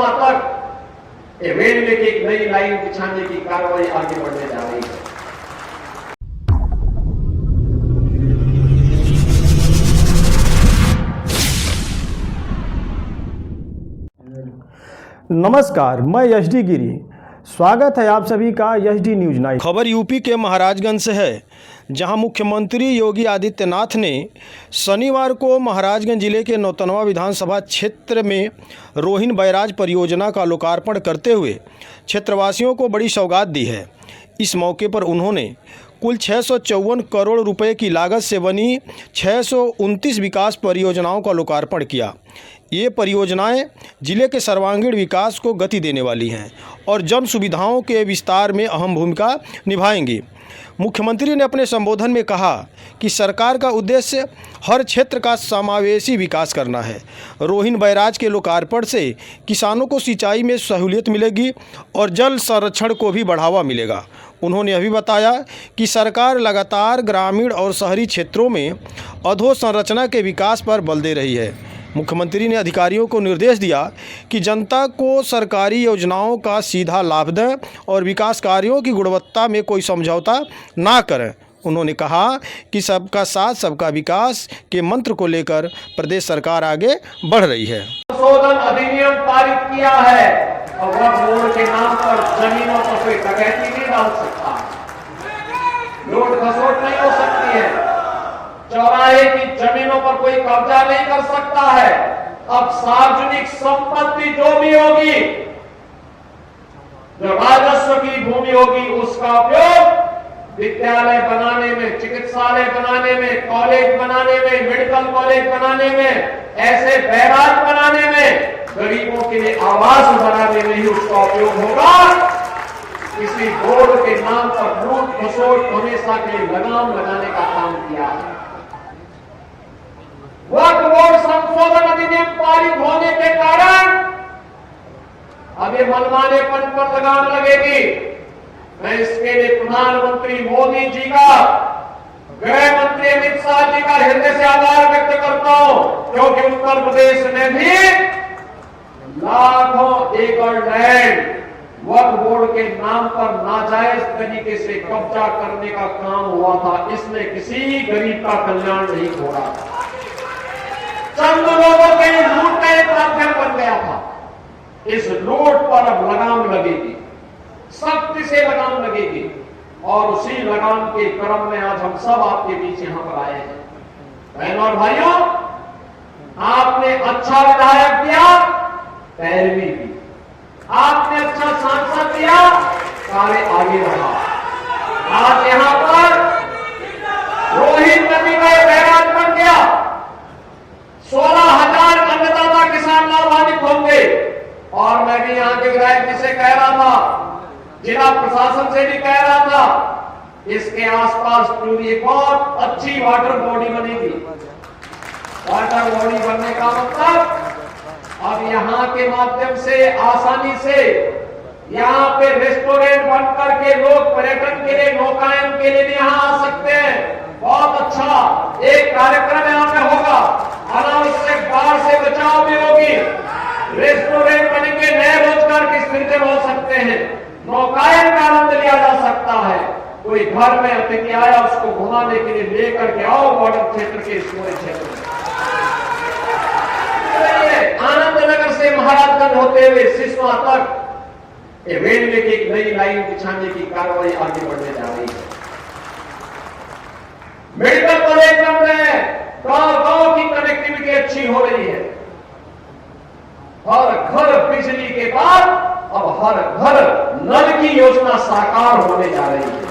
सिसवा तक रेलवे की एक नई लाइन बिछाने की कार्रवाई आगे बढ़ने जा रही है। नमस्कार, मैं यशडी गिरी। स्वागत है आप सभी का यशडी न्यूज 9। खबर यूपी के महाराजगंज से है, जहां मुख्यमंत्री योगी आदित्यनाथ ने शनिवार को महाराजगंज जिले के नौतनवा विधानसभा क्षेत्र में रोहिन बैराज परियोजना का लोकार्पण करते हुए क्षेत्रवासियों को बड़ी सौगात दी है। इस मौके पर उन्होंने कुल 654 करोड़ रुपए की लागत से बनी 629 विकास परियोजनाओं का लोकार्पण किया। ये परियोजनाएं जिले के सर्वांगीण विकास को गति देने वाली हैं और जन सुविधाओं के विस्तार में अहम भूमिका निभाएंगी। मुख्यमंत्री ने अपने संबोधन में कहा कि सरकार का उद्देश्य हर क्षेत्र का समावेशी विकास करना है। रोहिन बैराज के लोकार्पण से किसानों को सिंचाई में सहूलियत मिलेगी और जल संरक्षण को भी बढ़ावा मिलेगा। उन्होंने अभी बताया कि सरकार लगातार ग्रामीण और शहरी क्षेत्रों में अधोसंरचना के विकास पर बल दे रही है। मुख्यमंत्री ने अधिकारियों को निर्देश दिया कि जनता को सरकारी योजनाओं का सीधा लाभ दें और विकास कार्यों की गुणवत्ता में कोई समझौता ना करें। उन्होंने कहा कि सबका साथ सबका विकास के मंत्र को लेकर प्रदेश सरकार आगे बढ़ रही है। संशोधन अधिनियम पारित किया है और वक्फ बोर्ड के नाम पर जमीनों पर कोई डकैती नहीं डाल सकता, लूट खसोट नहीं हो सकती है, चौराहे की जमीनों पर कोई कब्जा नहीं कर सकता है। अब सार्वजनिक संपत्ति जो भी होगी, जो राजस्व की भूमि होगी, उसका उपयोग विद्यालय बनाने में, चिकित्सालय बनाने में, कॉलेज बनाने में, मेडिकल कॉलेज बनाने में, ऐसे बैराज बनाने में, गरीबों के लिए आवास बनाने में ही उसका उपयोग होगा। किसी बोर्ड के नाम पर लूट खसोट हमेशा के लिए लगाम लगाने का काम किया है। वक्फ बोर्ड संशोधन अधिनियम पारित होने के कारण अब ये मनमानेपन पर लगाम लगेगी। मैं इसके लिए प्रधानमंत्री मोदी जी का, गृह मंत्री अमित शाह जी का हृदय से आभार व्यक्त करता हूं, क्योंकि उत्तर प्रदेश में भी लाखों एकड़ लैंड वक्फ बोर्ड के नाम पर नाजायज तरीके से कब्जा करने का काम हुआ था। इसमें किसी गरीब का कल्याण नहीं हो रहा था, चंद लोगों के लूट का एक माध्यम बन गया था। इस लूट पर अब लगाम लगेगी, सख्ती से लगाम लगेगी और उसी लगाम के क्रम में आज हम सब आपके बीच यहां पर आए हैं। बहनों और भाइयों, आपने अच्छा विधायक दिया, पैरवी की, आपने अच्छा सांसद दिया, कार्य आगे बढ़ा। आज यहां पर रोहिन नदी का बैराज बन गया, 16,000 अन्नदाता किसान लाभान्वित होंगे। और मैं भी यहां के विधायक जी से कह रहा था, जिला प्रशासन से भी कह रहा था, इसके आसपास पूरी एक बहुत अच्छी वाटर बॉडी बनेगी। वाटर बॉडी बनने का मतलब अब यहां के माध्यम से आसानी से यहां पे रेस्टोरेंट बन करके लोग पर्यटन के लिए, नौकायन के लिए भी यहां आ सकते हैं। बहुत अच्छा एक कार्यक्रम यहां पे होगा, अनावश्यक बाढ़ से बचाव भी होगी, रेस्टोरेंट बनेंगे, नए रोजगार के सृजन हो सकते हैं, नौकायन का आनंद लिया जा सकता है। कोई घर में अतिथि आया, उसको घुमाने के लिए लेकर के आओ बॉर्डर क्षेत्र के इस पूरे क्षेत्र में। आनंद नगर से महाराजगंज होते हुए सिसवा तक रेलवे की एक नई लाइन बिछाने की कार्रवाई आगे बढ़ने जा रही है। मेडिकल कॉलेज बन रहे हैं, गांव की कनेक्टिविटी अच्छी हो रही है। हर घर बिजली के बाद अब हर घर नल की योजना साकार होने जा रही है।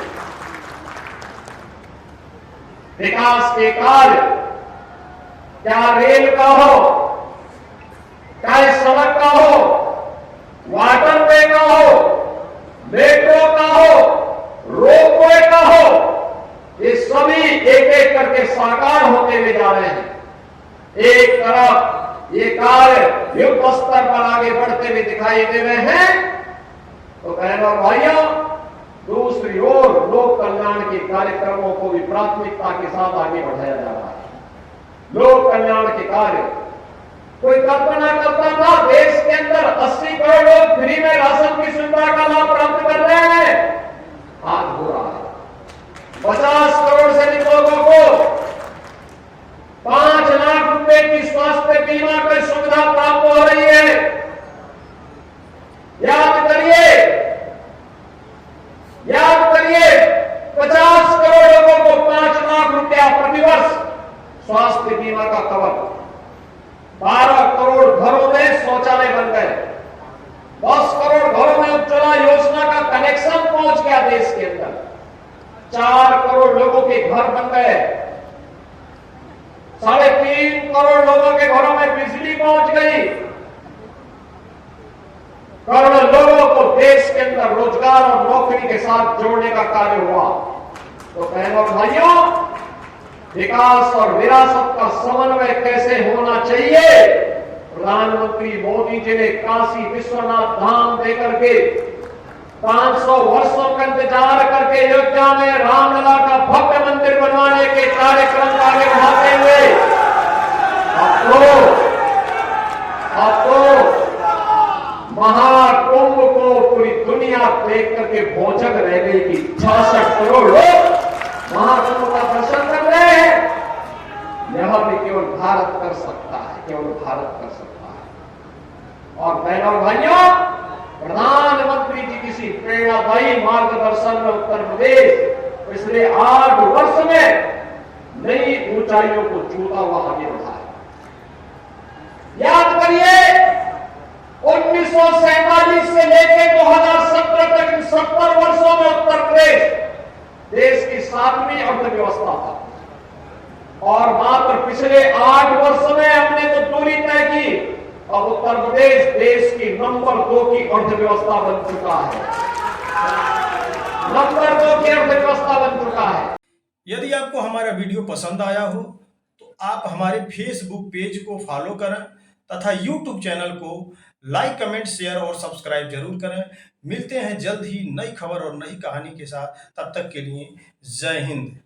विकास के कार्य, क्या रेल का हो, चाहे सड़क का हो, वाटरवे का हो, मेट्रो का हो, रोपवे का हो, ये सभी एक एक करके साकार होते हुए जा रहे हैं। एक तरफ ये कार्य युद्ध स्तर पर आगे बढ़ते हुए दिखाई दे रहे हैं, तो बहनों और भाइयों, दूसरी ओर लोक कल्याण के कार्यक्रमों को भी प्राथमिकता के साथ आगे बढ़ाया जा रहा है। लोक कल्याण के कार्य कोई कल्पना करता था देश के अंदर 80 करोड़ लोग फ्री में राशन की सुविधा का लाभ प्राप्त कर रहे हैं? आज हो रहा है। 50 करोड़ से अधिक लोगों को 5 लाख रुपए की स्वास्थ्य बीमा की सुविधा प्राप्त हो रही है। याद करिए 50 करोड़ लोगों को 5 लाख रुपया प्रतिवर्ष स्वास्थ्य बीमा का कवर। 12 करोड़ घरों में शौचालय बन गए। 10 करोड़ घरों में उज्ज्वला योजना का कनेक्शन पहुंच गया देश के अंदर। 4 करोड़ लोगों के घर बन गए। 3.5 करोड़ लोगों के घरों में बिजली पहुंच गई। करोड़ों लोगों को देश के अंदर रोजगार और नौकरी के साथ जोड़ने का कार्य हुआ। तो बहनों और भाइयों, विकास और विरासत का समन्वय कैसे होना चाहिए? प्रधानमंत्री मोदी जी ने काशी विश्वनाथ धाम देकर के 500 वर्षों का इंतजार करके अयोध्या में रामलला का भव्य मंदिर बनवाने के कार्यक्रम को आगे बढ़ाते हुए अब तो महाकुंभ को पूरी दुनिया देख करके भौचक रह गई कि 66 करोड़ लोग महाकुंभ का दर्शन कर रहे हैं। यह भी केवल भारत कर सकता है, केवल भारत कर सकता है। और बहनों और भाइयों, प्रधानमंत्री जी किसी प्रेरणादायी मार्गदर्शन में उत्तर प्रदेश पिछले 8 वर्ष में नई ऊंचाइयों को छूता हुआ आगे बढ़ा है। याद करिए 1947 से लेकर 2017 तक इन 70 वर्षों में उत्तर प्रदेश देश की 7वीं अर्थव्यवस्था था। और मात्र पिछले 8 वर्ष में हमने तो दूरी तय की। अब उत्तर प्रदेश देश की नंबर 2 की अर्थव्यवस्था बन चुका है। नंबर 2 की अर्थव्यवस्था बन चुका है। यदि आपको हमारा वीडियो पसंद आया हो तो आप हमारे फेसबुक पेज को फॉलो करें तथा यूट्यूब चैनल को लाइक, कमेंट, शेयर और सब्सक्राइब जरूर करें। मिलते हैं जल्द ही नई खबर और नई कहानी के साथ। तब तक के लिए जय हिंद।